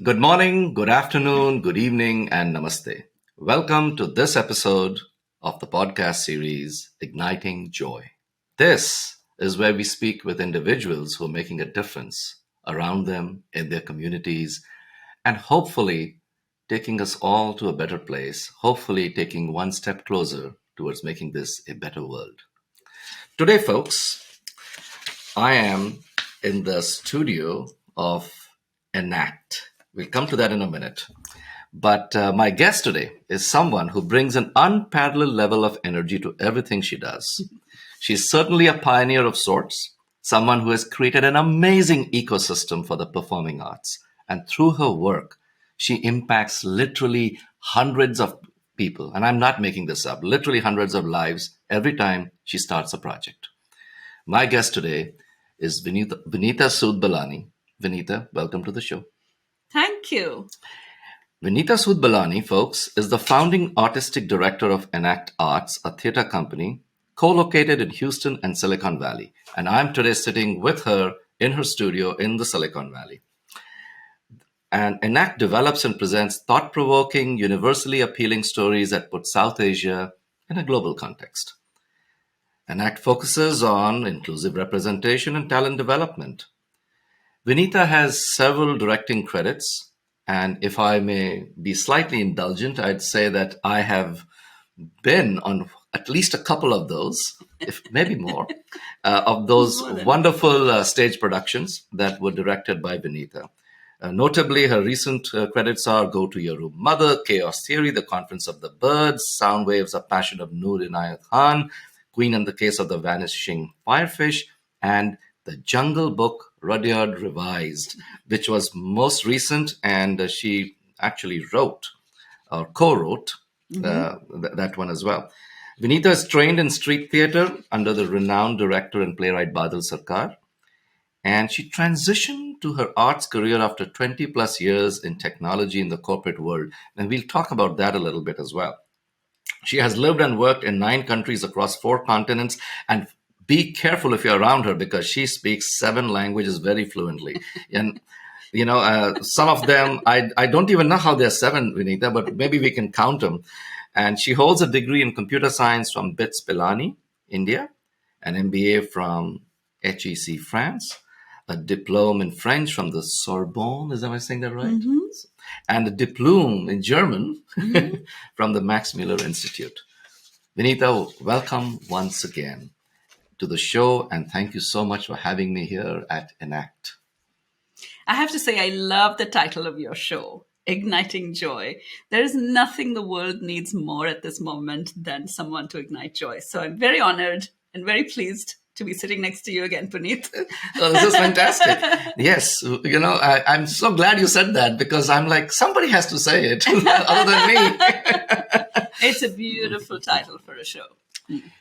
Good morning, good afternoon, good evening, and namaste. Welcome to this episode of the podcast series Igniting Joy. This is where we speak with individuals who are making a difference around them, in their communities, and hopefully taking us all to a better place, hopefully taking one step closer towards making this a better world. Today, folks, I am in the studio of Enact. We'll come to that in a minute. But my guest today is someone who brings an unparalleled level of energy to everything she does. She's certainly a pioneer of sorts, someone who has created an amazing ecosystem for the performing arts. And through her work, she impacts literally hundreds of people. And I'm not making this up, literally hundreds of lives every time she starts a project. My guest today is Vinita Sud Belani. Vinita, welcome to the show. Thank you. Vinita Sud Belani, folks, is the founding artistic director of Enact Arts, a theater company co-located in Houston and Silicon Valley. And I'm today sitting with her in her studio in the Silicon Valley. And Enact develops and presents thought-provoking, universally appealing stories that put South Asia in a global context. Enact focuses on inclusive representation and talent development. Vinita has several directing credits, and if I may be slightly indulgent, I'd say that I have been on at least a couple of those, if maybe more, of those wonderful stage productions that were directed by Vinita. Notably, her recent credits are Go to Your Room Mother, Chaos Theory, The Conference of the Birds, Sound Waves, A Passion of Noor Inayat Khan, Queen and the Case of the Vanishing Firefish, and The Jungle Book, Rudyard Revised, which was most recent, and she actually wrote or co-wrote that one as well. Vinita is trained in street theater under the renowned director and playwright Badal Sarkar, and she transitioned to her arts career after 20 plus years in technology in the corporate world, and we'll talk about that a little bit as well. She has lived and worked in 9 countries across 4 continents, and be careful if you're around her because she speaks 7 languages very fluently. And, some of them, I don't even know how they're 7, Vinita, but maybe we can count them. And she holds a degree in computer science from BITS Pilani, India, an MBA from HEC, France, a diploma in French from the Sorbonne, is that am I saying that right? Mm-hmm. And a diploma in German from the Max Muller Institute. Vinita, welcome once again to the show, and thank you so much for having me here at Enact. I have to say, I love the title of your show, Igniting Joy. There is nothing the world needs more at this moment than someone to ignite joy. So I'm very honored and very pleased to be sitting next to you again, Puneet. Oh, this is fantastic. Yes, I'm so glad you said that because I'm like, somebody has to say it other than me. It's a beautiful title for a show.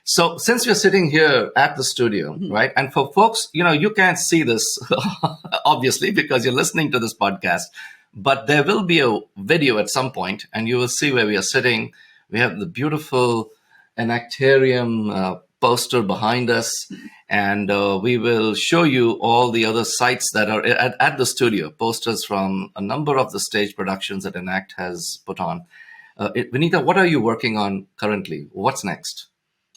So since we're sitting here at the studio, right, and for folks, you can't see this, obviously, because you're listening to this podcast, but there will be a video at some point, and you will see where we are sitting. We have the beautiful Enactarium poster behind us, and we will show you all the other sites that are at the studio, posters from a number of the stage productions that Enact has put on. Vinita, what are you working on currently? What's next?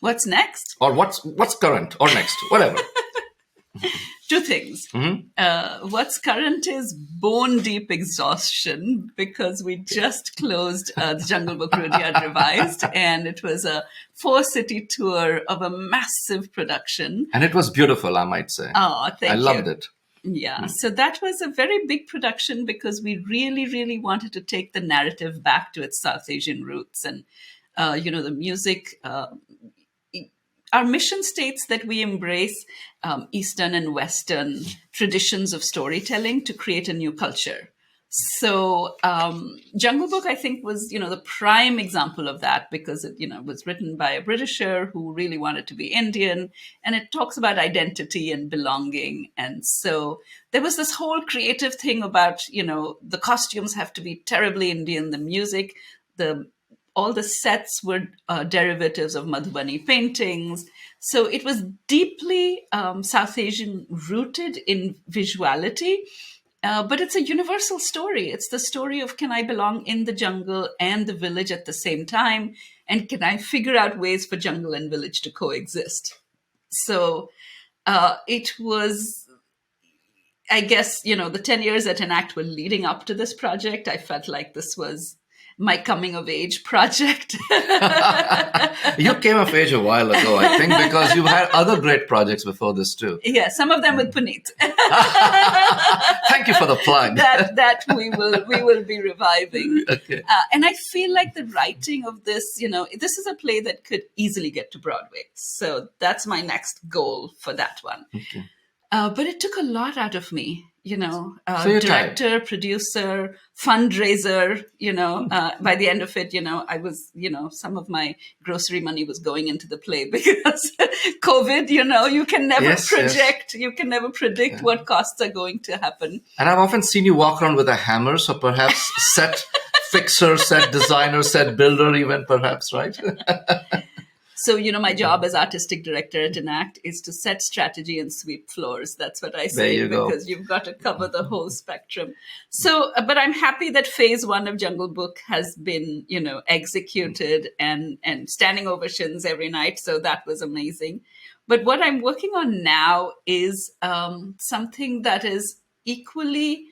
What's next? Or what's current or next, whatever. 2 things. What's current is bone deep exhaustion because we just closed the Jungle Book Rudyard Revised, and it was a 4-city tour of a massive production. And it was beautiful, I might say. Oh, thank you. I loved it. Yeah, so that was a very big production because we really, really wanted to take the narrative back to its South Asian roots. And, the music, our mission states that we embrace Eastern and Western traditions of storytelling to create a new culture. So Jungle Book, I think, was, the prime example of that because it, was written by a Britisher who really wanted to be Indian. And it talks about identity and belonging. And so there was this whole creative thing about, the costumes have to be terribly Indian, the music, all the sets were derivatives of Madhubani paintings. So it was deeply South Asian rooted in visuality. But it's a universal story. It's the story of, can I belong in the jungle and the village at the same time? And can I figure out ways for jungle and village to coexist? So it was, I guess, the 10 years at Enact were leading up to this project. I felt like this was my coming of age project. You came of age a while ago, I think, because you had other great projects before this too. Yeah, some of them with Puneet. Thank you for the plug. that we will be reviving. Okay. And I feel like the writing of this, this is a play that could easily get to Broadway. So that's my next goal for that one. Okay. But it took a lot out of me, So you're tired. director, producer, fundraiser, by the end of it, I was, some of my grocery money was going into the play because COVID, you can never Yes, project, you can never predict what costs are going to happen. And I've often seen you walk around with a hammer, so perhaps set fixer, set designer, set builder even, perhaps, right? So, my job as artistic director at Enact is to set strategy and sweep floors. That's what I say, There you go. because you've got to cover the whole spectrum. So, but I'm happy that phase 1 of Jungle Book has been, executed and standing ovations every night. So that was amazing. But what I'm working on now is something that is equally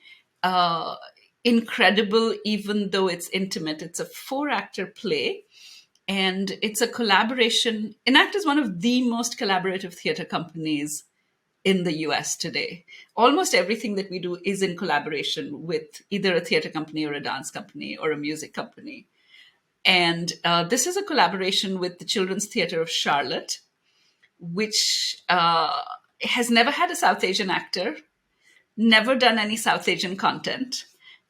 incredible, even though it's intimate. It's a 4-actor play. And it's a collaboration. Enact is one of the most collaborative theater companies in the US today. Almost everything that we do is in collaboration with either a theater company or a dance company or a music company. And this is a collaboration with the Children's Theater of Charlotte, which has never had a South Asian actor, never done any South Asian content.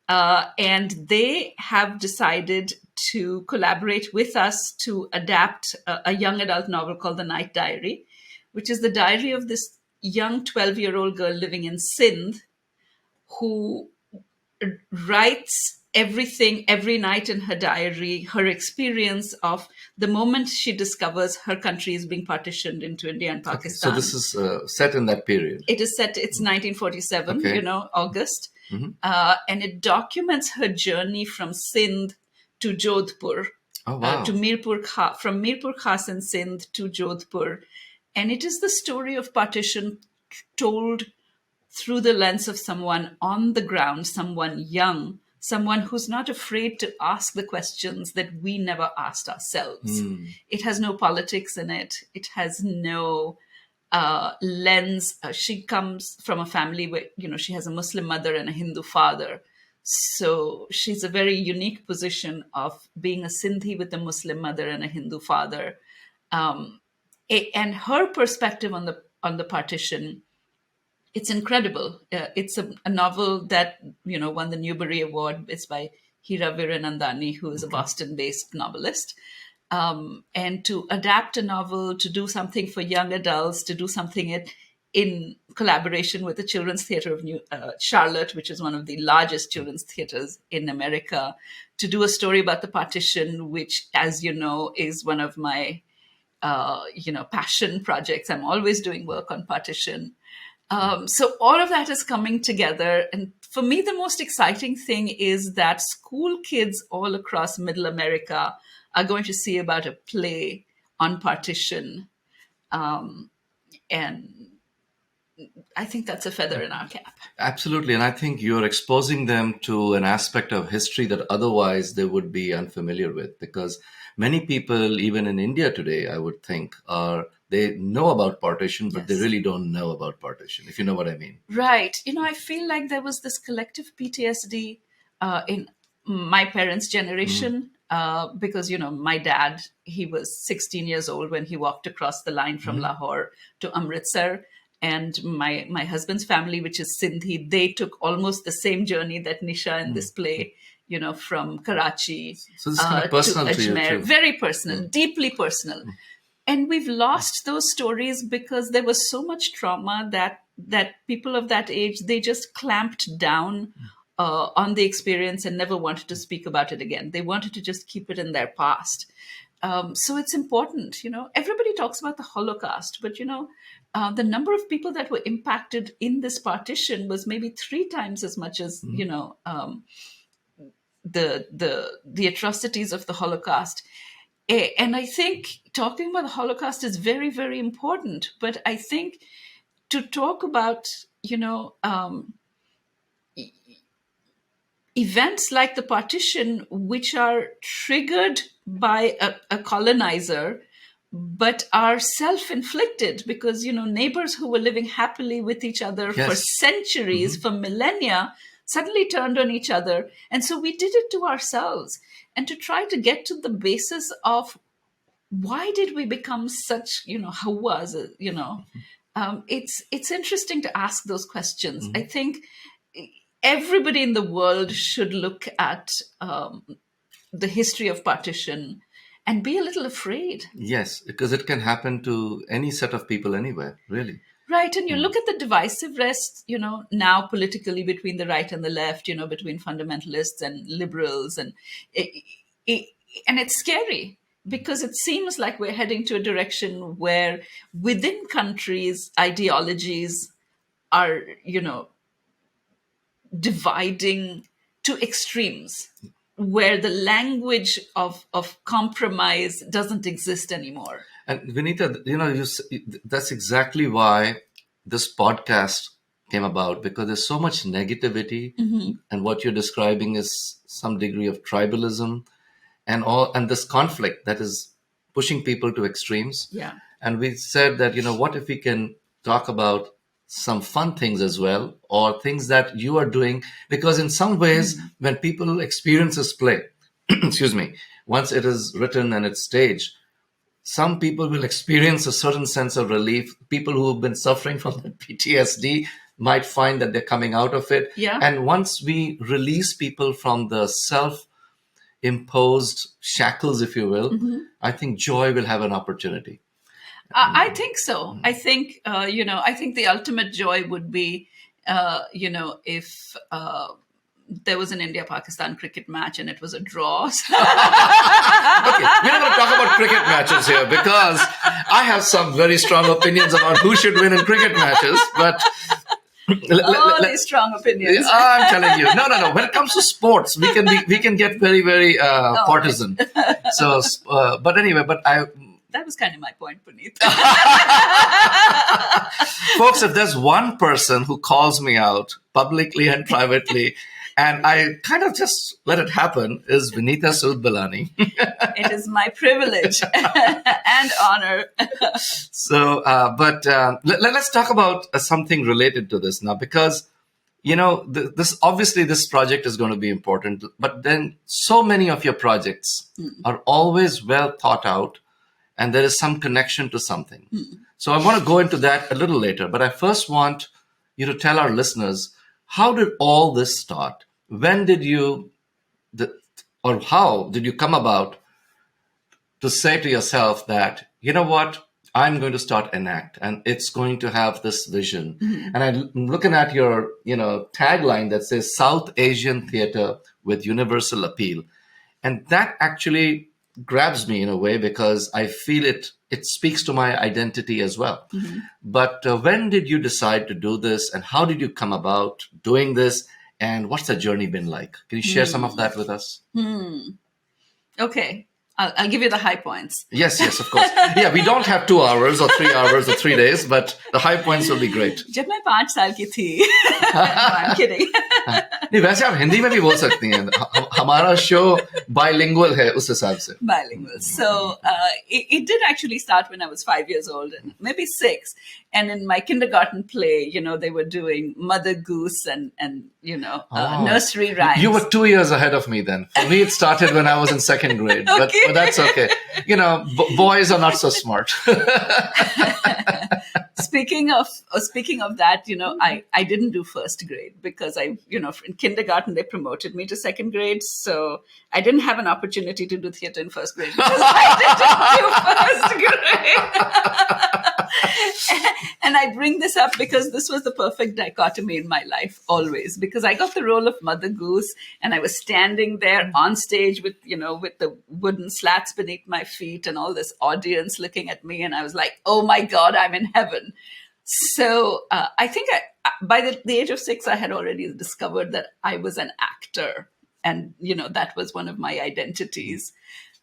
And they have decided to collaborate with us to adapt a young adult novel called The Night Diary, which is the diary of this young 12-year-old girl living in Sindh who writes everything every night in her diary, her experience of the moment she discovers her country is being partitioned into India and Pakistan. So this is set in that period. It is set, it's 1947, Okay. August. Mm-hmm. And it documents her journey from Sindh to Jodhpur, Oh, wow. to from Mirpur Khas in Sindh to Jodhpur. And it is the story of partition told through the lens of someone on the ground, someone young, someone who's not afraid to ask the questions that we never asked ourselves. It has no politics in it. It has no lens. She comes from a family where, she has a Muslim mother and a Hindu father. So she's a very unique position of being a Sindhi with a Muslim mother and a Hindu father. And her perspective on the partition, it's incredible. It's a novel that, won the Newbery Award. It's by Hira Viranandani, who is a Boston-based novelist. And to adapt a novel, to do something for young adults, to do something in collaboration with the Children's Theater of Charlotte, which is one of the largest children's theaters in America, to do a story about the partition, which, as you know, is one of my, passion projects. I'm always doing work on partition. So all of that is coming together. And for me, the most exciting thing is that school kids all across Middle America are going to see about a play on partition. And I think that's a feather in our cap. Absolutely. And I think you're exposing them to an aspect of history that otherwise they would be unfamiliar with, because many people, even in India today, I would think, they know about partition, but they really don't know about partition, if you know what I mean. Right. I feel like there was this collective PTSD in my parents' generation because, my dad, he was 16 years old when he walked across the line from Lahore to Amritsar. And my husband's family, which is Sindhi, they took almost the same journey that Nisha in this play, from Karachi So this is kind of personal to to you Ajmer. too. Very personal, deeply personal. And we've lost those stories because there was so much trauma that people of that age, they just clamped down on the experience and never wanted to speak about it again. They wanted to just keep it in their past. So it's important, everybody talks about the Holocaust, but the number of people that were impacted in this partition was maybe 3 times as much as the atrocities of the Holocaust. And I think talking about the Holocaust is very, very important. But I think to talk about events like the partition, which are triggered by a colonizer, but are self-inflicted, because neighbors who were living happily with each other for centuries, for millennia, suddenly turned on each other. And so we did it to ourselves. And to try to get to the basis of why did we become such, how was it, it's interesting to ask those questions. I think everybody in the world should look at the history of partition and be a little afraid. Yes, because it can happen to any set of people anywhere, really. Right. And you look at the divisiveness, now politically between the right and the left, between fundamentalists and liberals. And it's scary, because it seems like we're heading to a direction where within countries, ideologies are, dividing to extremes, where the language of compromise doesn't exist anymore. And Vinita, that's exactly why this podcast came about, because there's so much negativity, and what you're describing is some degree of tribalism and this conflict that is pushing people to extremes. Yeah. And we said that, what if we can talk about some fun things as well, or things that you are doing, because in some ways, when people experience this play, excuse me, once it is written and it's staged, some people will experience a certain sense of relief. People who have been suffering from the PTSD might find that they're coming out of it. Yeah. And once we release people from the self-imposed shackles, if you will, I think joy will have an opportunity. I think so. I think, I think the ultimate joy would be, if there was an India-Pakistan cricket match and it was a draw. Okay, we're not going to talk about cricket matches here, because I have some very strong opinions about who should win in cricket matches. But these strong opinions. I'm telling you, no. When it comes to sports, we can get very, very partisan. So, but anyway, that was kind of my point, Puneet. Folks, if there's one person who calls me out publicly and privately, and I kind of just let it happen, is Vinita Sud Belani. It is my privilege and honor. So, let's talk about something related to this now, because, this project is going to be important, but then so many of your projects are always well thought out, and there is some connection to something. So I want to go into that a little later, but I first want you to tell our listeners, how did all this start? When did how did you come about to say to yourself that, you know what, I'm going to start Enact, and it's going to have this vision. And I'm looking at your, tagline that says South Asian theater with universal appeal. And that actually grabs me in a way, because I feel it speaks to my identity as well. But when did you decide to do this, and how did you come about doing this, and what's the journey been like? Can you share some of that with us? Okay. I'll give you the high points. Yes, of course. Yeah, we don't have 2 hours or 3 hours or 3 days, but the high points will be great. जब मैं 5 साल की थी, I'm kidding. नहीं, वैसे आप हिंदी में भी बोल सकती हैं. हमारा शो bilingual है उस हिसाब से. Bilingual. So it did actually start when I was 5 years old, and maybe 6. And in my kindergarten play, they were doing Mother Goose and nursery rhymes. You were 2 years ahead of me then. For me, it started when I was in 2nd grade, but that's okay. Boys are not so smart. Speaking of that, I didn't do 1st grade, because in kindergarten they promoted me to 2nd grade, so I didn't have an opportunity to do theater in 1st grade because I didn't do 1st grade. And I bring this up because this was the perfect dichotomy in my life always, because I got the role of Mother Goose and I was standing there on stage with, with the wooden slats beneath my feet and all this audience looking at me. And I was like, oh my God, I'm in heaven. So I think by the age of 6, I had already discovered that I was an actor. And, that was one of my identities.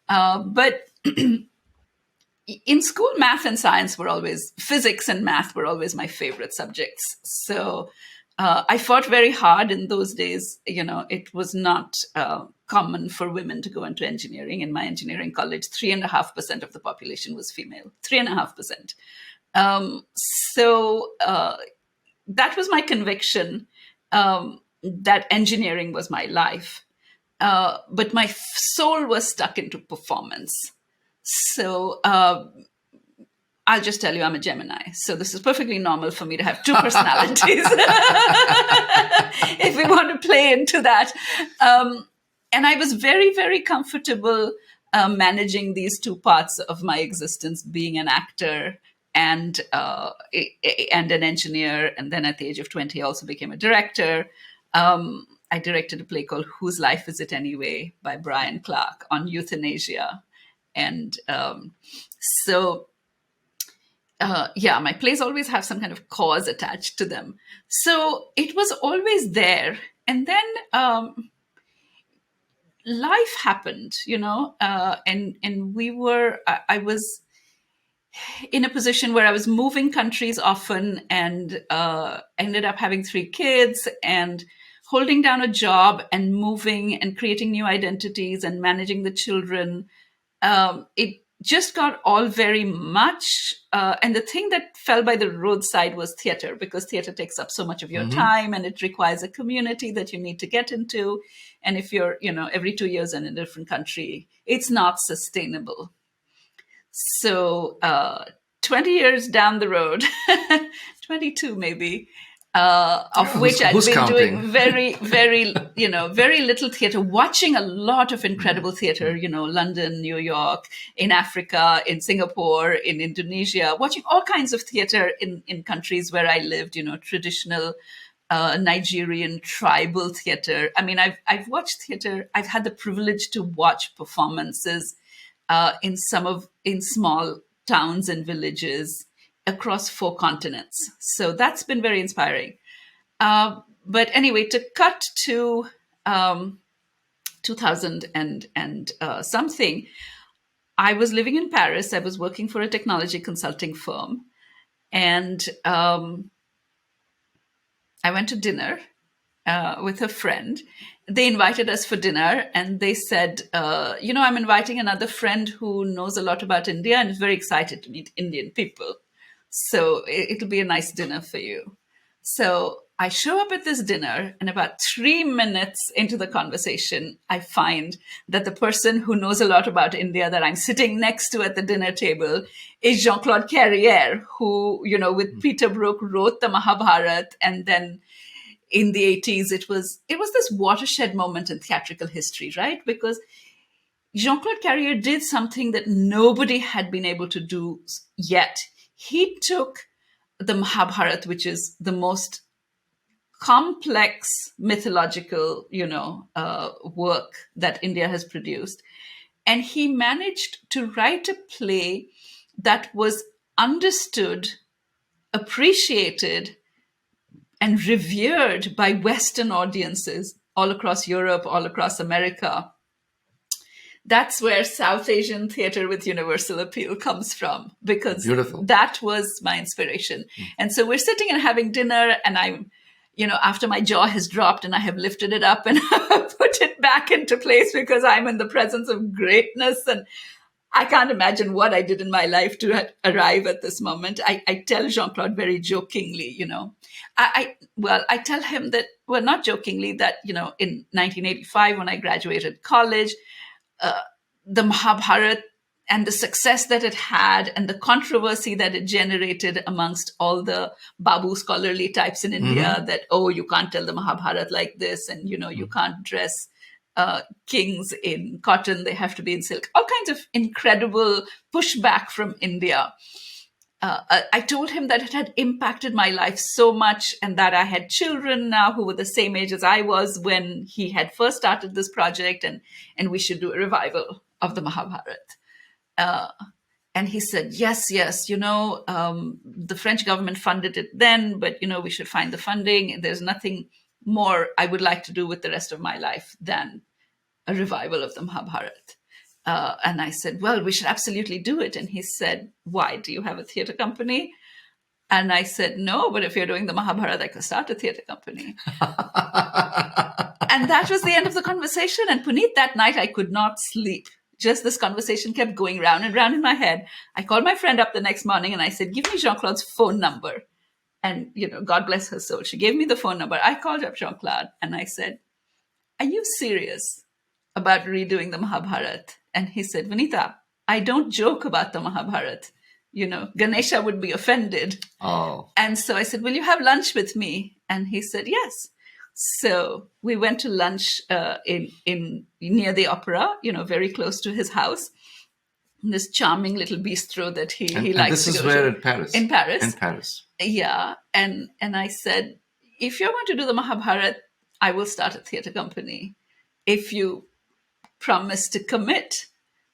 But in school, physics and math were always my favorite subjects. So I fought very hard in those days. It was not common for women to go into engineering. In my engineering college, 3.5% of the population was female, 3.5%. So that was my conviction, that engineering was my life. But my soul was stuck into performance. So I'll just tell you, I'm a Gemini. So this is perfectly normal for me to have 2 personalities, if we want to play into that. And I was very, very comfortable managing these 2 parts of my existence, being an actor and an engineer. And then at the age of 20, I also became a director. I directed a play called Whose Life Is It Anyway by Brian Clark on euthanasia. And my plays always have some kind of cause attached to them. So it was always there. And then life happened, and I was in a position where I was moving countries often and ended up having 3 kids and holding down a job and moving and creating new identities and managing the children. It just got all very much. And the thing that fell by the roadside was theater, because theater takes up so much of your time and it requires a community that you need to get into. And if you're, every 2 years in a different country, it's not sustainable. So 20 years down the road, 22 maybe, of which I'd been counting? doing very, very, very little theater, watching a lot of incredible theater, London, New York, in Africa, in Singapore, in Indonesia, watching all kinds of theater in countries where I lived, traditional Nigerian tribal theater. I mean, I've watched theater. I've had the privilege to watch performances in small towns and villages across 4 continents. So that's been very inspiring. But anyway, to cut to 2000 and something, I was living in Paris. I was working for a technology consulting firm. And I went to dinner with a friend. They invited us for dinner and they said, I'm inviting another friend who knows a lot about India and is very excited to meet Indian people. So it'll be a nice dinner for you. So I show up at this dinner, and about 3 minutes into the conversation, I find that the person who knows a lot about India that I'm sitting next to at the dinner table is Jean-Claude Carrière, who, with Peter Brook wrote the Mahabharata. And then in the 80s, it was this watershed moment in theatrical history, right? Because Jean-Claude Carrière did something that nobody had been able to do yet. He took the Mahabharata, which is the most complex mythological, work that India has produced, and he managed to write a play that was understood, appreciated, and revered by Western audiences all across Europe, all across America. That's where South Asian theater with universal appeal comes from, because Beautiful. That was my inspiration. And so we're sitting and having dinner, and I'm, after my jaw has dropped and I have lifted it up and put it back into place because I'm in the presence of greatness, and I can't imagine what I did in my life to arrive at this moment. I tell Jean-Claude very jokingly, I tell him that, well, not jokingly, that, in 1985, when I graduated college, the Mahabharata and the success that it had and the controversy that it generated amongst all the Babu scholarly types in India, that, you can't tell the Mahabharata like this, and, you can't dress kings in cotton, they have to be in silk. All kinds of incredible pushback from India. I told him that it had impacted my life so much, and that I had children now who were the same age as I was when he had first started this project, and we should do a revival of the Mahabharat. Uh, and he said, yes, yes, the French government funded it then, but, we should find the funding. There's nothing more I would like to do with the rest of my life than a revival of the Mahabharat. And I said, well, we should absolutely do it. And he said, why? Do you have a theater company? And I said, no, but if you're doing the Mahabharata, I could start a theater company. And that was the end of the conversation. And Puneet, that night, I could not sleep. Just this conversation kept going round and round in my head. I called my friend up the next morning and I said, give me Jean-Claude's phone number. And, God bless her soul. She gave me the phone number. I called up Jean-Claude and I said, are you serious about redoing the Mahabharata? And he said, Vinita, I don't joke about the Mahabharata. Ganesha would be offended. Oh. And so I said, will you have lunch with me? And he said, yes. So we went to lunch in near the opera, very close to his house. This charming little bistro that he likes to go to. This is where in Paris? In Paris. In Paris. Yeah. And I said, if you're going to do the Mahabharata, I will start a theater company if you promise to commit.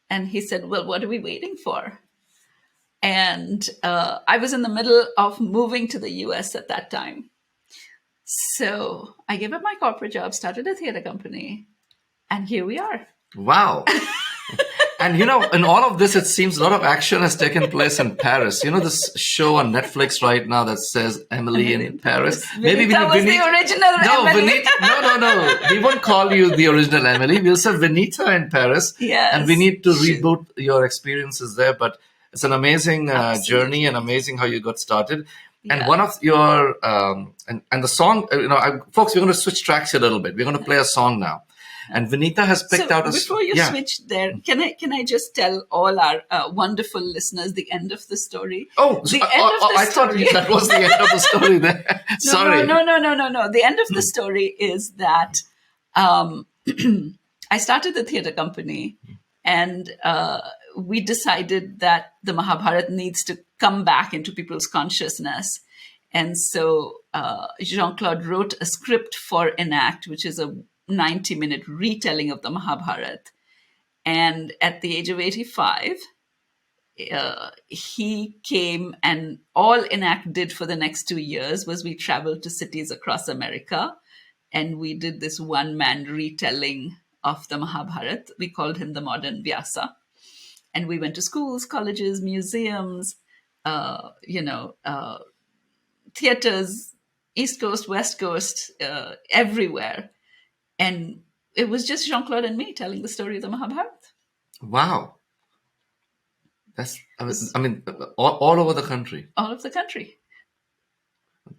And he said, well, what are we waiting for? And I was in the middle of moving to the US at that time. So I gave up my corporate job, started a theater company, and here we are. Wow. And, in all of this, it seems a lot of action has taken place in Paris. This show on Netflix right now that says Emily in Paris. Maybe that was the original Emily. No. We won't call you the original Emily. We'll say Vinita in Paris. Yes. And we need to reboot your experiences there. But it's an amazing journey and amazing how you got started. And Yeah. one of your, and the song, folks, we're going to switch tracks here a little bit. We're going to play a song now. And Vinita has picked out a... Before you switch there, can I just tell all our wonderful listeners the end of the story? Oh, I thought that was the end of the story there. Sorry. No. The end of the story is that I started the theater company, and we decided that the Mahabharata needs to come back into people's consciousness. And so Jean-Claude wrote a script for Enact, which is a 90-minute retelling of the Mahabharata. And at the age of 85, he came, and all Enact did for the next 2 years was we traveled to cities across America, and we did this one-man retelling of the Mahabharata. We called him the modern Vyasa. And we went to schools, colleges, museums, theaters, East Coast, West Coast, everywhere. And it was just Jean-Claude and me telling the story of the Mahabharata. Wow. All over the country. All over the country.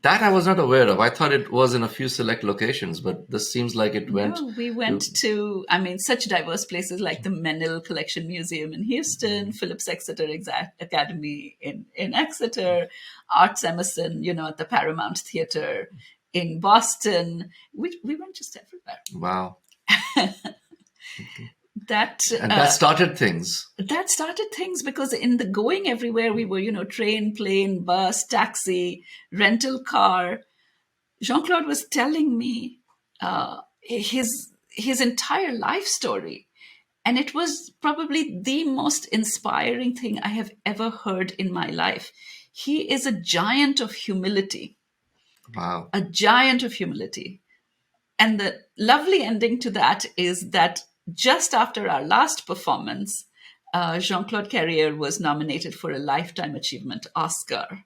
That I was not aware of. I thought it was in a few select locations, but this seems like it went... No, we went to such diverse places like the Menil Collection Museum in Houston, Phillips Exeter Academy in Exeter, Arts Emerson, at the Paramount Theater in Boston. We went just everywhere. Wow. That started things. That started things because in the going everywhere, we were, train, plane, bus, taxi, rental car. Jean-Claude was telling me his entire life story. And it was probably the most inspiring thing I have ever heard in my life. He is a giant of humility. Wow. A giant of humility. And the lovely ending to that is that just after our last performance, Jean-Claude Carrière was nominated for a Lifetime Achievement Oscar.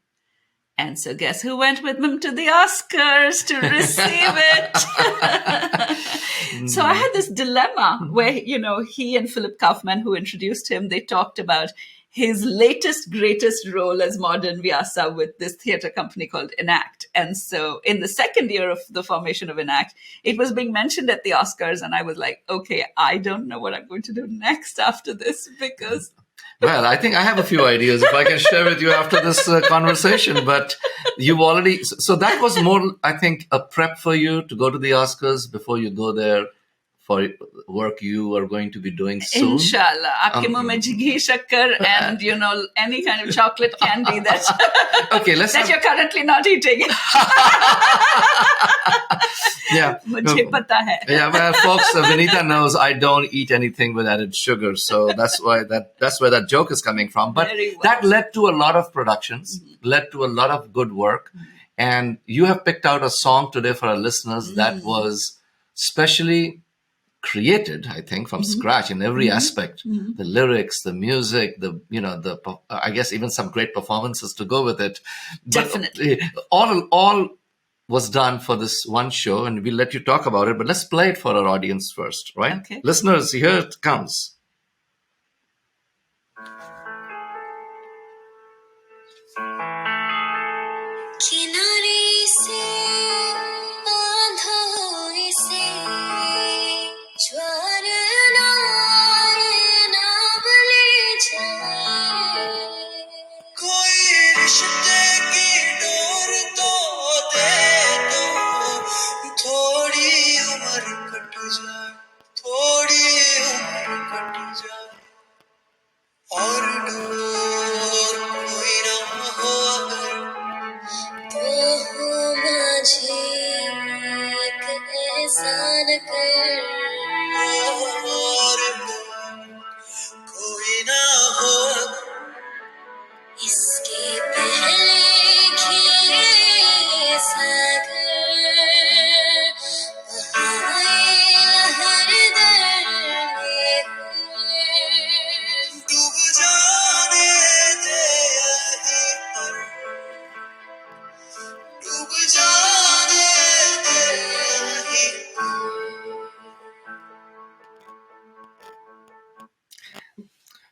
And so guess who went with him to the Oscars to receive it? So I had this dilemma where, he and Philip Kaufman, who introduced him, they talked about his latest, greatest role as modern Vyasa with this theater company called Enact. And so in the second year of the formation of Enact, it was being mentioned at the Oscars. And I was like, okay, I don't know what I'm going to do next after this because... Well, I think I have a few ideas if I can share with you after this conversation. But you've already... So that was more, I think, a prep for you to go to the Oscars before you go there for work you are going to be doing soon. Inshallah. आपके मुंह में घी शक्कर and any kind of chocolate candy that Okay, that you're currently not eating. Yeah. मुझे पता है. Yeah, well, folks, Vinita knows I don't eat anything with added sugar, so that's where that joke is coming from. But Very well. that led to a lot of productions, led to a lot of good work, and you have picked out a song today for our listeners that was specially created, I think, from scratch in every aspect. The lyrics, the music, I guess even some great performances to go with it. Definitely. But all was done for this one show, and we'll let you talk about it. But let's play it for our audience first, right? Okay. Listeners, here it comes.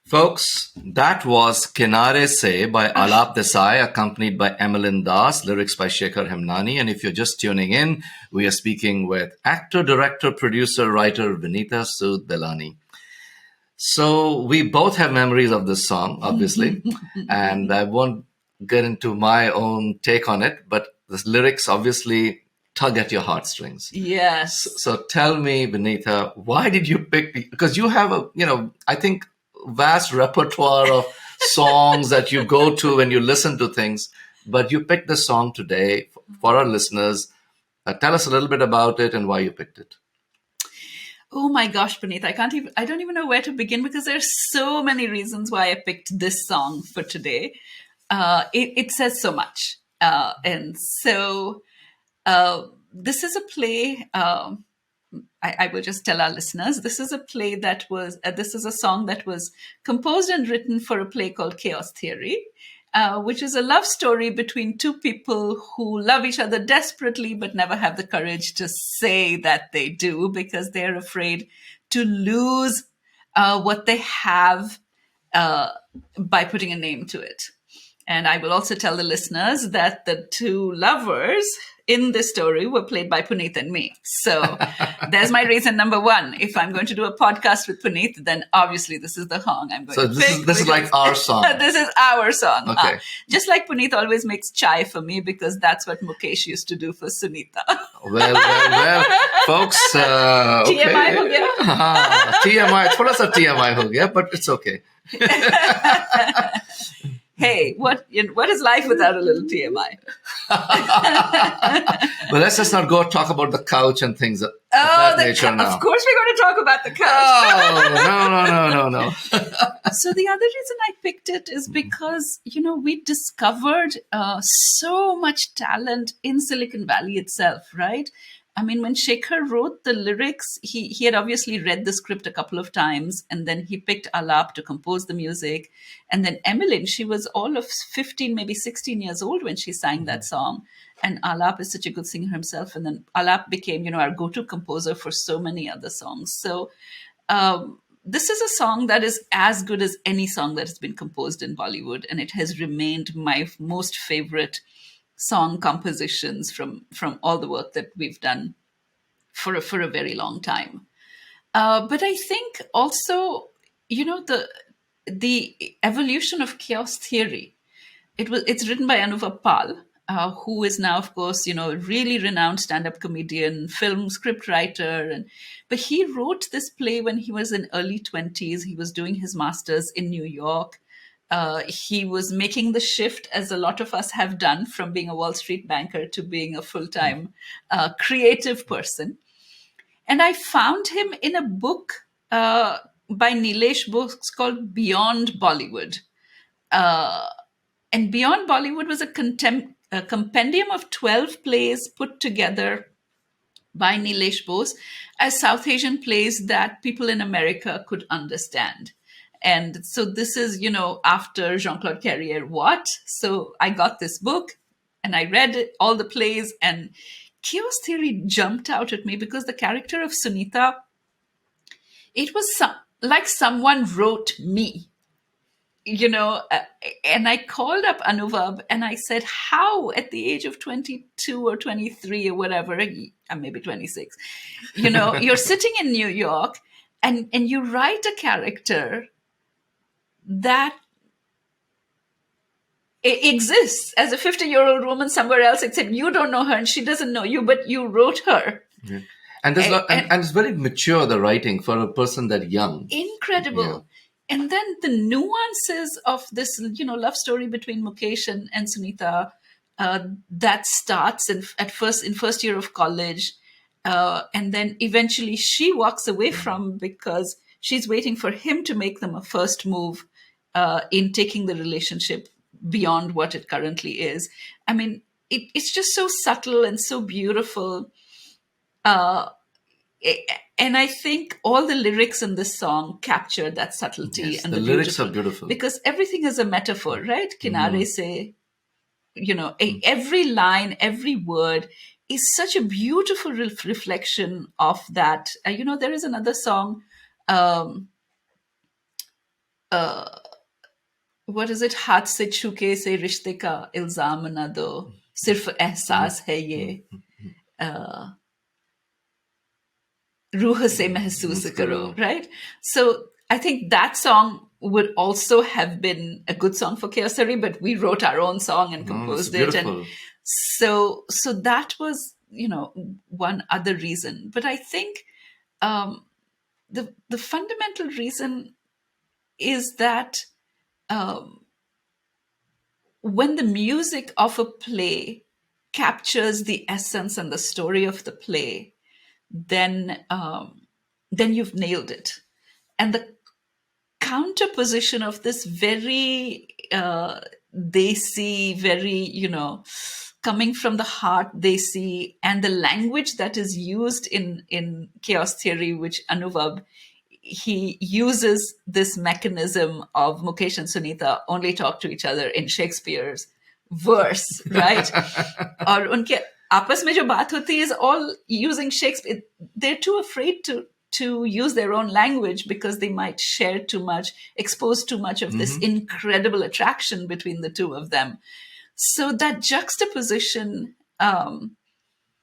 Folks, that was Kinare Se by Alap Desai, accompanied by Emmeline Das, lyrics by Shekhar Hemnani. And if you're just tuning in, we are speaking with actor, director, producer, writer Vinita Sud Belani. So we both have memories of this song, obviously, and I won't get into my own take on it, but the lyrics obviously tug at your heartstrings. Yes. So tell me, Vinita, why did you pick because you have I think vast repertoire of songs that you go to when you listen to things, but you picked the song today for our listeners. Tell us a little bit about it and why you picked it. Oh my gosh, Puneet, I don't even know where to begin because there's so many reasons why I picked this song for today. It says so much. And so this is a play. I will just tell our listeners, this is a song that was composed and written for a play called Chaos Theory, which is a love story between two people who love each other desperately, but never have the courage to say that they do because they're afraid to lose what they have by putting a name to it. And I will also tell the listeners that the two lovers in this story were played by Puneet and me. So there's my reason number one. If I'm going to do a podcast with Puneet, then obviously this is the song I'm going to pick. So this is like our song. This is our song. Okay. Just like Puneet always makes chai for me because that's what Mukesh used to do for Sunita. Well, folks. Okay. TMI ho gaya? TMI. थोड़ा सा TMI हो गया, but it's okay. Hey, what is life without a little TMI? But let's just not go talk about the couch and things of that nature now. Of course we're going to talk about the couch. Oh, no. So the other reason I picked it is because, we discovered so much talent in Silicon Valley itself, right? I mean, when Shekhar wrote the lyrics, he had obviously read the script a couple of times, and then he picked Alap to compose the music. And then Emmeline, she was all of 15, maybe 16 years old when she sang that song. And Alap is such a good singer himself. And then Alap became, our go-to composer for so many other songs. So this is a song that is as good as any song that has been composed in Bollywood. And it has remained my most favorite song compositions from all the work that we've done for a very long time. But I think also, the evolution of chaos theory. It's written by Anuva Pal, who is now, of course, a really renowned stand-up comedian, film script writer, but he wrote this play when he was in early 20s. He was doing his master's in New York. He was making the shift, as a lot of us have done, from being a Wall Street banker to being a full-time creative person. And I found him in a book by Nilesh Books called Beyond Bollywood. And Beyond Bollywood was a compendium of 12 plays put together by Nilesh Bose as South Asian plays that people in America could understand. And so this is, after Jean-Claude Carrière What? So I got this book and I read all the plays, and Chaos Theory jumped out at me because the character of Sunita, it was like someone wrote me. And I called up Anuvab and I said, how at the age of 22 or 23 or whatever, maybe 26, you're sitting in New York and you write a character that exists as a 50-year-old woman somewhere else, except you don't know her and she doesn't know you, but you wrote her. Yeah. And it's very mature, the writing, for a person that young. Incredible. Yeah. And then the nuances of this, love story between Mukesh and Sunita that starts in first year of college, and then eventually she walks away from, because she's waiting for him to make them a first move in taking the relationship beyond what it currently is. I mean, it's just so subtle and so beautiful. And I think all the lyrics in this song capture that subtlety. Yes, and the lyrics are beautiful. Because everything is a metaphor, right? Kinare se, every line, every word is such a beautiful reflection of that. There is another song, what is it? Haath se chuke se rishte ka ilzam na do, sirf ehsaas hai ye. Ruh se mehsoos karo, right? So I think that song would also have been a good song for Chaos Theory, but we wrote our own song and composed it. And so that was, one other reason. But I think the fundamental reason is that when the music of a play captures the essence and the story of the play, then you've nailed it. And the counterposition of this very desi, very, coming from the heart desi, and the language that is used in Chaos Theory, which Anuvab, he uses this mechanism of Mukesh and Sunita only talk to each other in Shakespeare's verse, right? Or unke आपस में जो बात होती is all using Shakespeare. They're too afraid to use their own language because they might share too much, expose too much of this incredible attraction between the two of them. So that juxtaposition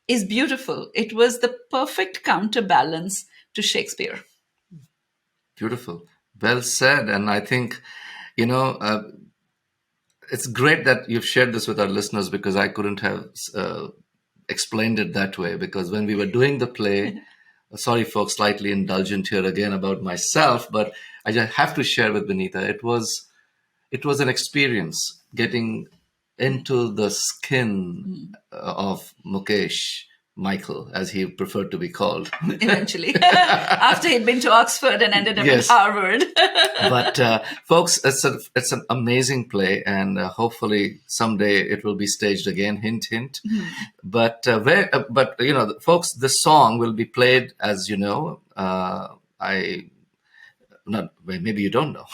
is beautiful. It was the perfect counterbalance to Shakespeare. Beautiful. Well said. And I think, it's great that you've shared this with our listeners, because I couldn't have explained it that way. Because when we were doing the play, sorry folks, slightly indulgent here again about myself, but I just have to share with Vinita, it was an experience getting into the skin of Mukesh, Michael, as he preferred to be called. Eventually, after he'd been to Oxford and ended up at Harvard. But folks, it's an amazing play, and hopefully someday it will be staged again. Hint, hint. But folks, the song will be played, as you know. Maybe you don't know.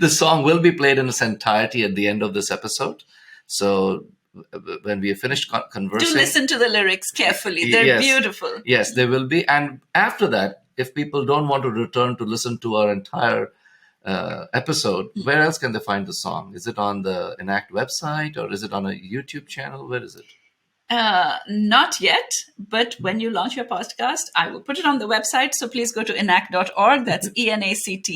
The song will be played in its entirety at the end of this episode. So when we have finished conversing, do listen to the lyrics carefully. They're beautiful. Yes, they will be. And after that, if people don't want to return to listen to our entire episode, where else can they find the song? Is it on the Enact website, or is it on a YouTube channel? Where is it? Not yet, but when you launch your podcast, I will put it on the website. So please go to enact.org. That's enacte.org.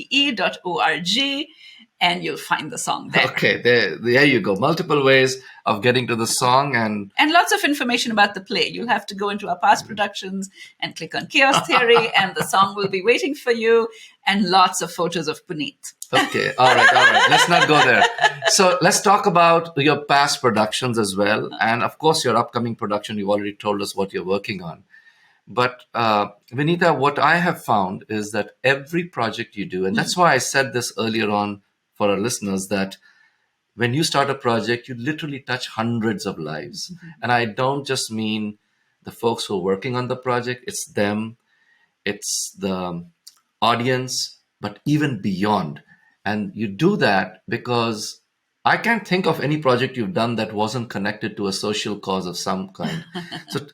and you'll find the song there. Okay, there you go. Multiple ways of getting to the song, And lots of information about the play. You'll have to go into our past productions and click on Chaos Theory, and the song will be waiting for you, and lots of photos of Puneet. Okay, all right. Let's not go there. So let's talk about your past productions as well, and of course your upcoming production. You've already told us what you're working on. But Vinita, what I have found is that every project you do, and that's why I said this earlier on for our listeners, that when you start a project, you literally touch hundreds of lives. And I don't just mean the folks who are working on the project, it's them, it's the audience, but even beyond. And you do that because I can't think of any project you've done that wasn't connected to a social cause of some kind.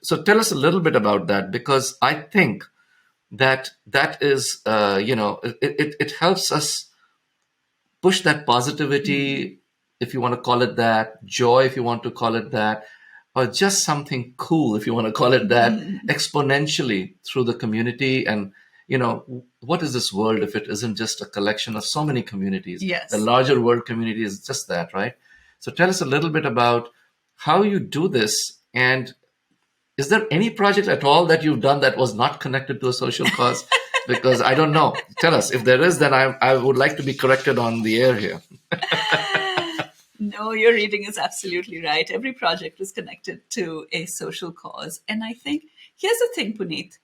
So tell us a little bit about that, because I think that is, it helps us push that positivity, if you want to call it that, joy, if you want to call it that, or just something cool, if you want to call it that, exponentially through the community. And, what is this world if it isn't just a collection of so many communities? Yes. The larger world community is just that, right? So tell us a little bit about how you do this. And is there any project at all that you've done that was not connected to a social cause? Because I don't know. Tell us. If there is, then I would like to be corrected on the air here. No, your reading is absolutely right. Every project was connected to a social cause. And I think, here's the thing, Puneet.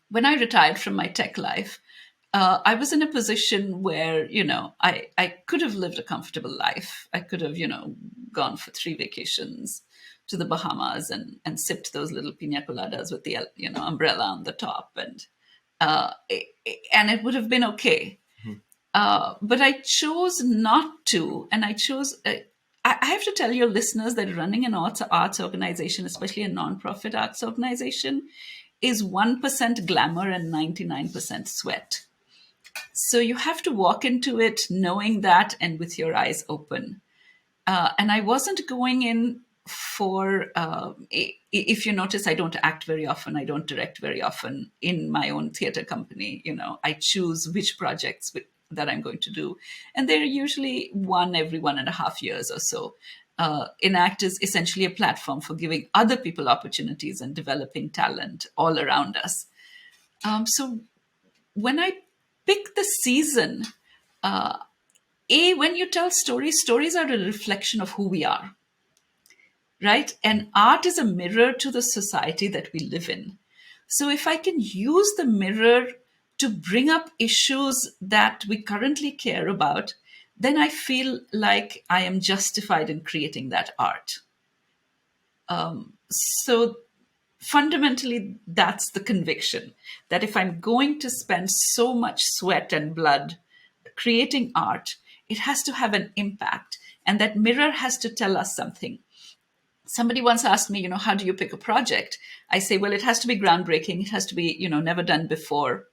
When I retired from my tech life, I was in a position where, I could have lived a comfortable life. I could have, gone for 3 vacations to the Bahamas and sipped those little pina coladas with the, umbrella on the top. And it would have been okay. But I chose not to. And I chose, I have to tell your listeners that running an arts organization, especially a nonprofit arts organization, is 1% glamour and 99% sweat. So you have to walk into it knowing that and with your eyes open. And I wasn't going in for, if you notice, I don't act very often. I don't direct very often in my own theater company. I choose which projects that I'm going to do. And they're usually one every 1.5 years or so. Enact is essentially a platform for giving other people opportunities and developing talent all around us. So when I pick the season, when you tell stories are a reflection of who we are, right? And art is a mirror to the society that we live in. So if I can use the mirror to bring up issues that we currently care about, then I feel like I am justified in creating that art. So fundamentally, that's the conviction, that if I'm going to spend so much sweat and blood creating art, it has to have an impact. And that mirror has to tell us something. Somebody once asked me, how do you pick a project? I say, well, it has to be groundbreaking. It has to be, never done before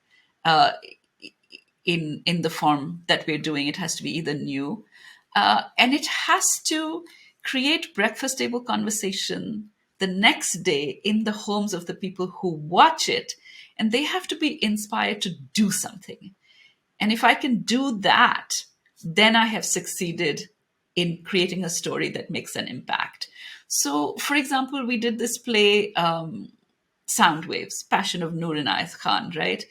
in the form that we're doing. It has to be either new. And it has to create breakfast table conversation the next day in the homes of the people who watch it. And they have to be inspired to do something. And if I can do that, then I have succeeded in creating a story that makes an impact. So, for example, we did this play, Sound Waves, Passion of Noor Inayat Khan, right?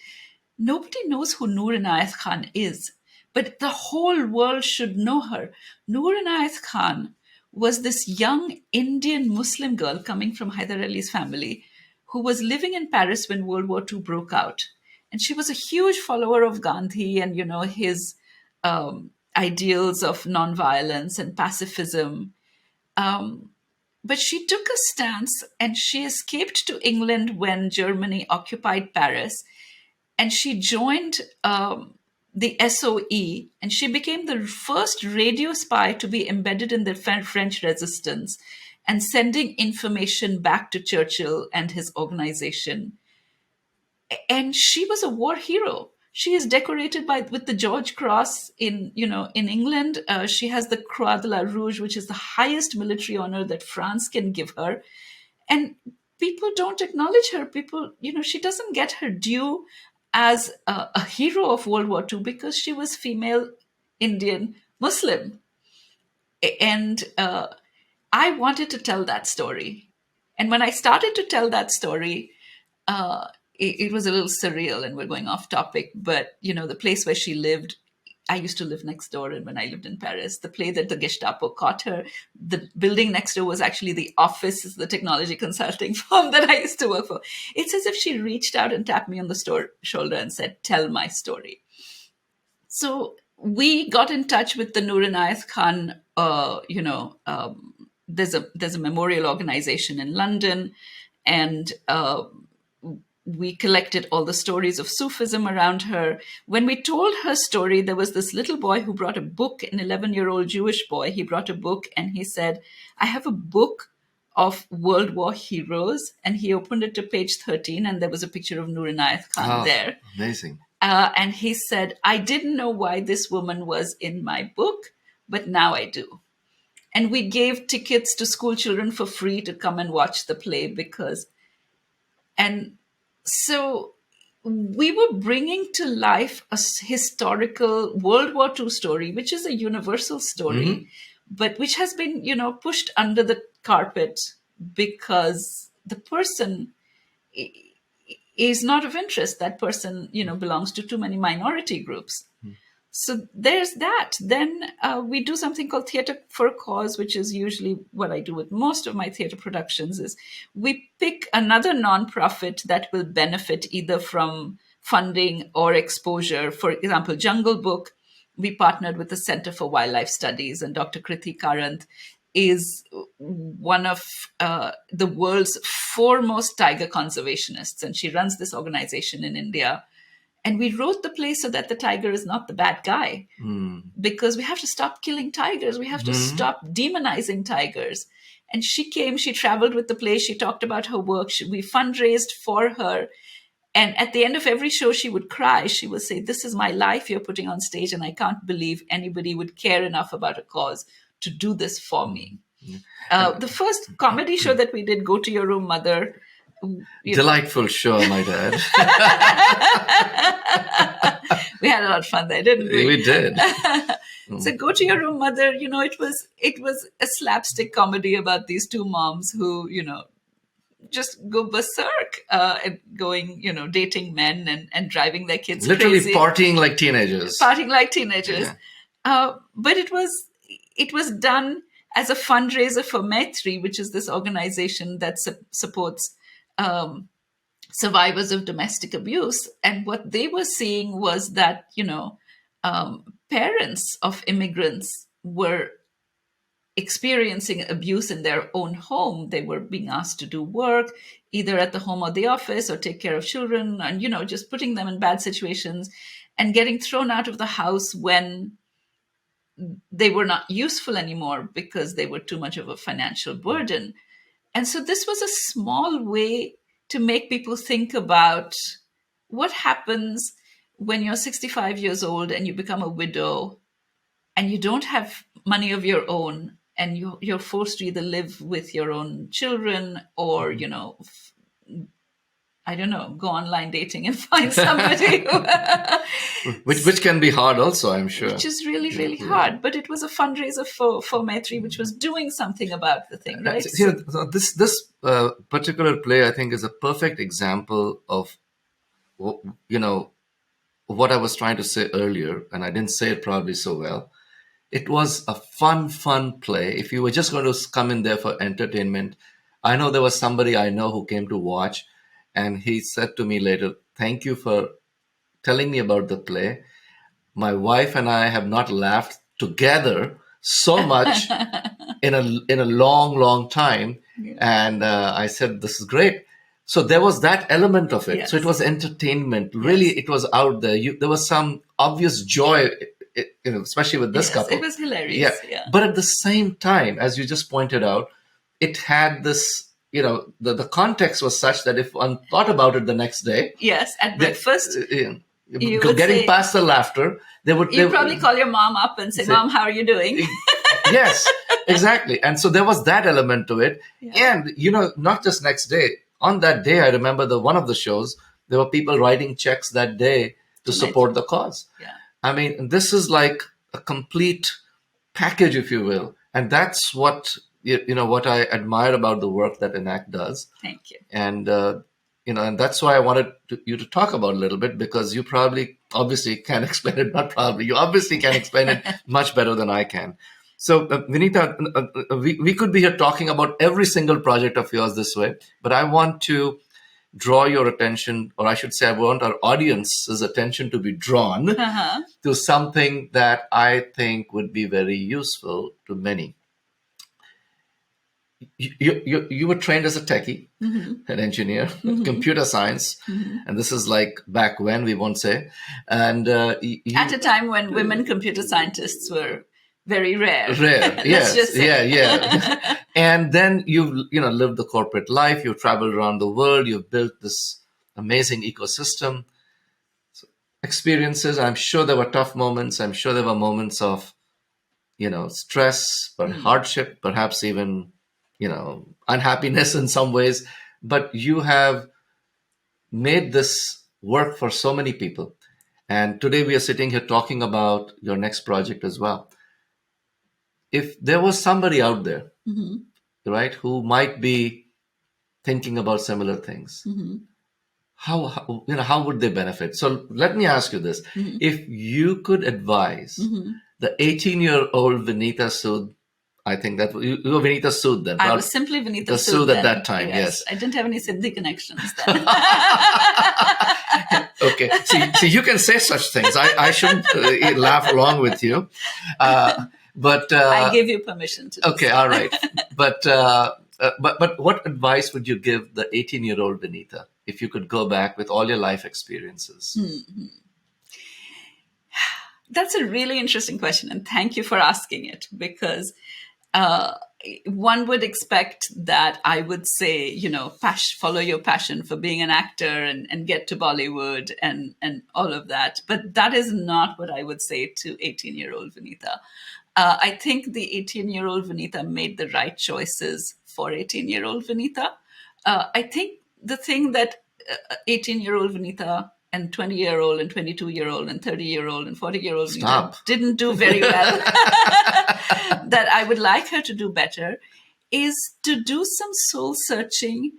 Nobody knows who Noor Inayat Khan is, but the whole world should know her. Noor Inayat Khan was this young Indian Muslim girl coming from Hyder Ali's family who was living in Paris when World War II broke out. And she was a huge follower of Gandhi and, his ideals of nonviolence and pacifism. But she took a stance and she escaped to England when Germany occupied Paris. And she joined the SOE, and she became the first radio spy to be embedded in the French resistance and sending information back to Churchill and his organization. And she was a war hero. She is decorated with the George Cross in England. She has the Croix de la Rouge, which is the highest military honor that France can give her. And people don't acknowledge her. She doesn't get her due. as a hero of World War II because she was female Indian Muslim. And I wanted to tell that story. And when I started to tell that story, it was a little surreal, and we're going off topic, but the place where she lived, I used to live next door, and when I lived in Paris, the place that the Gestapo caught her, the building next door was actually the office, the technology consulting firm that I used to work for. It's as if she reached out and tapped me on the shoulder and said, "Tell my story." So we got in touch with the Noor Inayat Khan. There's a memorial organization in London, and we collected all the stories of Sufism around her. When we told her story, there was this little boy who brought a book, an 11-year-old Jewish boy. He brought a book and he said, "I have a book of World War heroes." And he opened it to page 13, and there was a picture of Noor Inayat Khan there. Amazing. And he said, "I didn't know why this woman was in my book, but now I do." And we gave tickets to school children for free to come and watch the play and so we were bringing to life a historical World War II story, which is a universal story, but which has been, pushed under the carpet because the person is not of interest. That person, belongs to too many minority groups. So there's that. Then we do something called Theatre for a Cause, which is usually what I do with most of my theatre productions, is we pick another nonprofit that will benefit either from funding or exposure. For example, Jungle Book, we partnered with the Center for Wildlife Studies, and Dr. Kriti Karanth is one of the world's foremost tiger conservationists, and she runs this organization in India. And we wrote the play so that the tiger is not the bad guy, because we have to stop killing tigers. We have to stop demonizing tigers. And she came, she traveled with the play. She talked about her work. We fundraised for her. And at the end of every show, she would cry. She would say, "This is my life you're putting on stage, and I can't believe anybody would care enough about a cause to do this for me." The first comedy show that we did, Go to Your Room, Mother. Delightful show, I might add. We had a lot of fun there, didn't we? We did. So Go to Your Room, Mother, it was a slapstick comedy about these two moms who, just go berserk and going, dating men and driving their kids Literally crazy. partying like teenagers. Yeah. But it was done as a fundraiser for Maitri, which is this organization that supports survivors of domestic abuse. And what they were seeing was that, parents of immigrants were experiencing abuse in their own home. They were being asked to do work, either at the home or the office, or take care of children, and, just putting them in bad situations and getting thrown out of the house when they were not useful anymore because they were too much of a financial burden. And so this was a small way to make people think about what happens when you're 65 years old and you become a widow and you don't have money of your own, and you're forced to either live with your own children or, I don't know, go online dating and find somebody. which can be hard also, I'm sure. Which is really, really hard. But it was a fundraiser for Maitri, which was doing something about the thing, right? So this particular play, I think, is a perfect example of, what I was trying to say earlier, and I didn't say it probably so well. It was a fun play. If you were just going to come in there for entertainment, I know there was somebody I know who came to watch, and he said to me later, "Thank you for telling me about the play. My wife and I have not laughed together so much in a long time." Yeah. And I said, "This is great." So there was that element of it. Yes. So it was entertainment. Really, yes. It was out there. There was some obvious joy, especially with this couple. It was hilarious. Yeah. But at the same time, as you just pointed out, it had this, the context was such that if one thought about it the next day. Yes, at breakfast. Getting past the laughter, they would probably call your mom up and say, "Mom, how are you doing?" Yes, exactly. And so there was that element to it. Yeah. And, not just next day. On that day, I remember one of the shows, There were people writing checks that day to support the cause. Yeah. I mean, this is like a complete package, if you will. And that's what, what I admire about the work that Enact does. Thank you. And, and that's why I wanted you to talk about it a little bit, because you obviously can explain it, not probably, you obviously can explain it much better than I can. So, Vinita, we could be here talking about every single project of yours this way, but I want to draw your attention, or I should say, I want our audience's attention to be drawn to something that I think would be very useful to many. You were trained as a techie, an engineer, computer science, and this is like back when, we won't say. And at a time when women computer scientists were very rare. Yes, just say. Yeah. And then you've lived the corporate life. You've traveled around the world. You've built this amazing ecosystem. So, experiences. I'm sure there were tough moments. I'm sure there were moments of stress, or hardship, perhaps even unhappiness in some ways. But you have made this work for so many people. And today we are sitting here talking about your next project as well. If there was somebody out there, right, who might be thinking about similar things, how would they benefit? So let me ask you this. If you could advise the 18-year-old Vinita Sud, I think that you were Vinita Sud then. I was simply Vinita Sud at that time, yes. I didn't have any Sindhi connections then. Okay, see, you can say such things. I shouldn't laugh along with you. But I give you permission to. Okay, all right. But what advice would you give the 18-year-old Vinita if you could go back with all your life experiences? That's a really interesting question, and thank you for asking it, because one would expect that I would say, follow your passion for being an actor and get to Bollywood and all of that. But that is not what I would say to 18-year-old Vinita. I think the 18-year-old Vinita made the right choices for 18-year-old Vinita. I think the thing that 18-year-old Vinita and 20-year-old and 22-year-old and 30-year-old and 40-year-old Vinita didn't do very well, that I would like her to do better, is to do some soul searching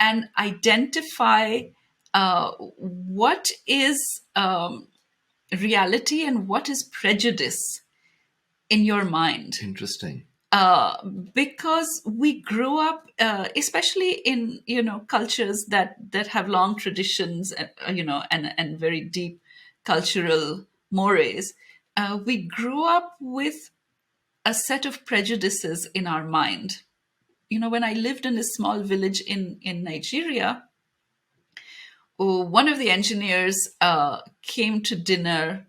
and identify what is reality and what is prejudice in your mind. Interesting. Because we grew up, especially in cultures that have long traditions, and very deep cultural mores. We grew up with a set of prejudices in our mind. When I lived in a small village in Nigeria, one of the engineers came to dinner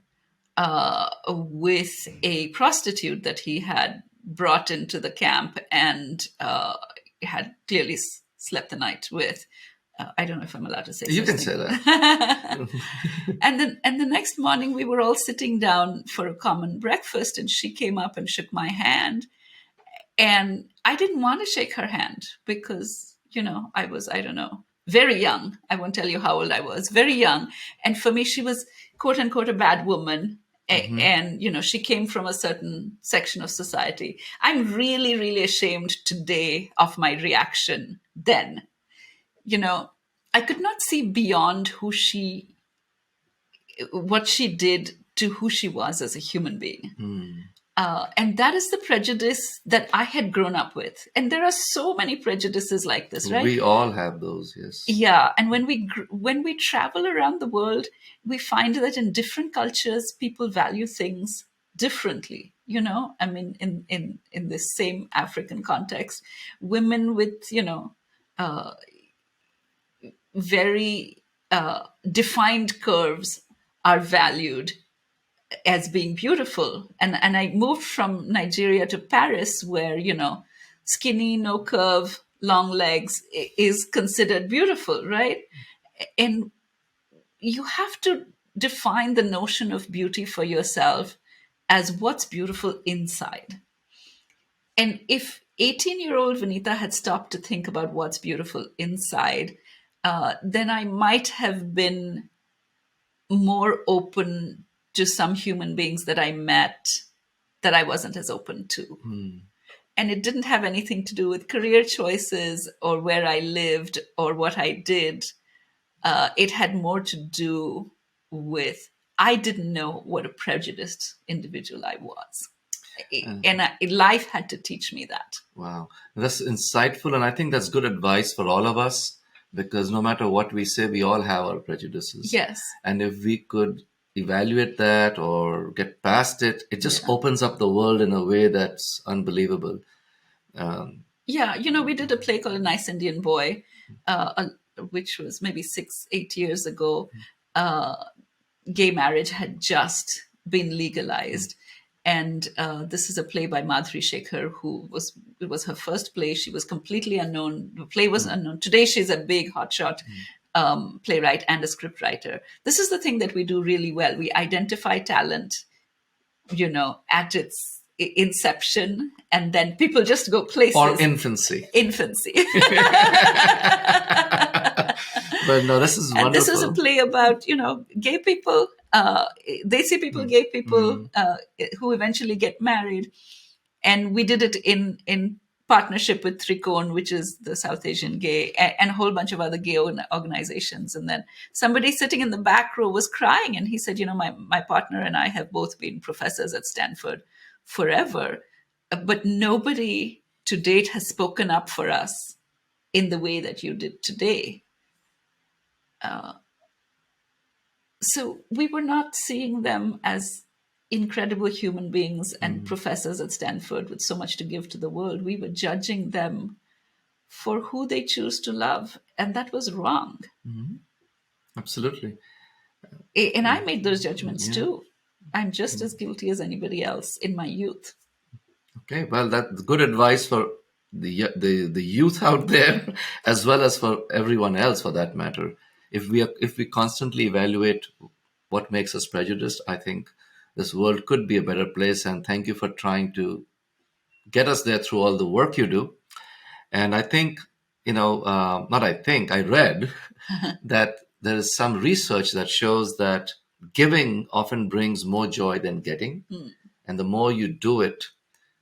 with a prostitute that he had brought into the camp and had clearly slept the night with. I don't know if I'm allowed to say. You can say that. And the next morning we were all sitting down for a common breakfast, and she came up and shook my hand, and I didn't want to shake her hand because I was, I don't know, very young. I won't tell you how old I was. Very young, and for me she was quote unquote a bad woman. And, she came from a certain section of society. I'm really, really ashamed today of my reaction then. I could not see beyond what she did to who she was as a human being. And that is the prejudice that I had grown up with. And there are so many prejudices like this, right? We all have those, yes. Yeah. And when we travel around the world, we find that in different cultures, people value things differently. I mean, in this same African context, women with, very defined curves are valued as being beautiful. And I moved from Nigeria to Paris, where, skinny, no curve, long legs is considered beautiful, right? And you have to define the notion of beauty for yourself as what's beautiful inside. And if 18-year-old Vinita had stopped to think about what's beautiful inside, then I might have been more open to some human beings that I met that I wasn't as open to. And it didn't have anything to do with career choices or where I lived or what I did. It had more to do with I didn't know what a prejudiced individual I was. And life had to teach me that. Wow. That's insightful. And I think that's good advice for all of us, because no matter what we say, we all have our prejudices. Yes. And if we could evaluate that or get past it, it just opens up the world in a way that's unbelievable. Yeah, we did a play called A Nice Indian Boy, which was maybe 6-8 years ago. Gay marriage had just been legalized. And this is a play by Madhuri Shekhar, it was her first play. She was completely unknown. The play was unknown. Today, she's a big hotshot playwright and a scriptwriter. This is the thing that we do really well. We identify talent, at its inception, and then people just go places. Or infancy. But no, this is wonderful. And this is a play about, gay people. They see people, gay people who eventually get married. And we did it in partnership with Trikon, which is the South Asian gay, and a whole bunch of other gay organizations. And then somebody sitting in the back row was crying. And he said, my partner and I have both been professors at Stanford forever. But nobody to date has spoken up for us in the way that you did today. So we were not seeing them as incredible human beings and professors at Stanford with so much to give to the world. We were judging them for who they choose to love. And that was wrong. Absolutely. And I made those judgments too. I'm just as guilty as anybody else in my youth. Okay, well, that's good advice for the youth out there, as well as for everyone else, for that matter. If we constantly evaluate what makes us prejudiced, I think this world could be a better place. And thank you for trying to get us there through all the work you do. And I think, I read that there is some research that shows that giving often brings more joy than getting. And the more you do it,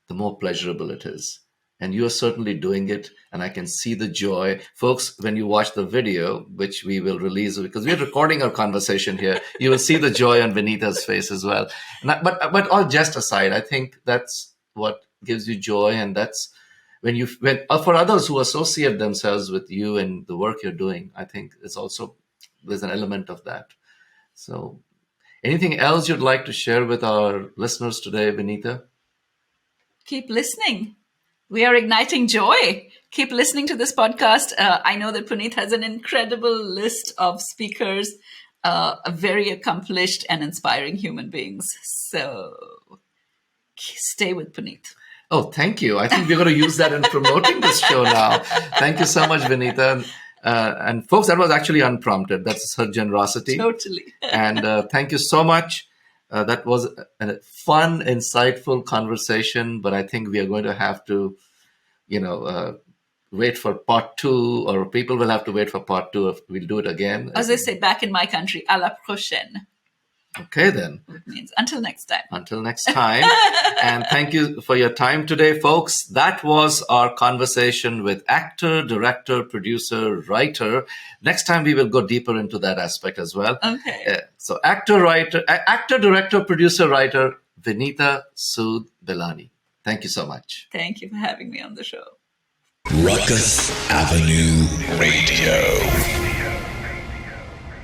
the more pleasurable it is. And you are certainly doing it, and I can see the joy. Folks, when you watch the video, which we will release, because we're recording our conversation here, you will see the joy on Vinita's face as well. But all jest aside, I think that's what gives you joy, and that's when for others who associate themselves with you and the work you're doing, I think there's an element of that. So anything else you'd like to share with our listeners today, Vinita? Keep listening. We are igniting joy. Keep listening to this podcast. I know that Puneet has an incredible list of speakers, very accomplished and inspiring human beings. So stay with Puneet. Oh, thank you. I think we're going to use that in promoting this show now. Thank you so much, Vinita. And folks, that was actually unprompted. That's her generosity. Totally. And thank you so much. That was a fun, insightful conversation, but I think we are going to have to, wait for part 2, or people will have to wait for part 2 if we'll do it again. As I say, back in my country, à la prochaine. Okay, then. It means until next time. Until next time. And thank you for your time today, folks. That was our conversation with actor, director, producer, writer. Next time, we will go deeper into that aspect as well. Okay. So actor, director, producer, writer, Vinita Sud Belani. Thank you so much. Thank you for having me on the show. Ruckus Avenue Radio.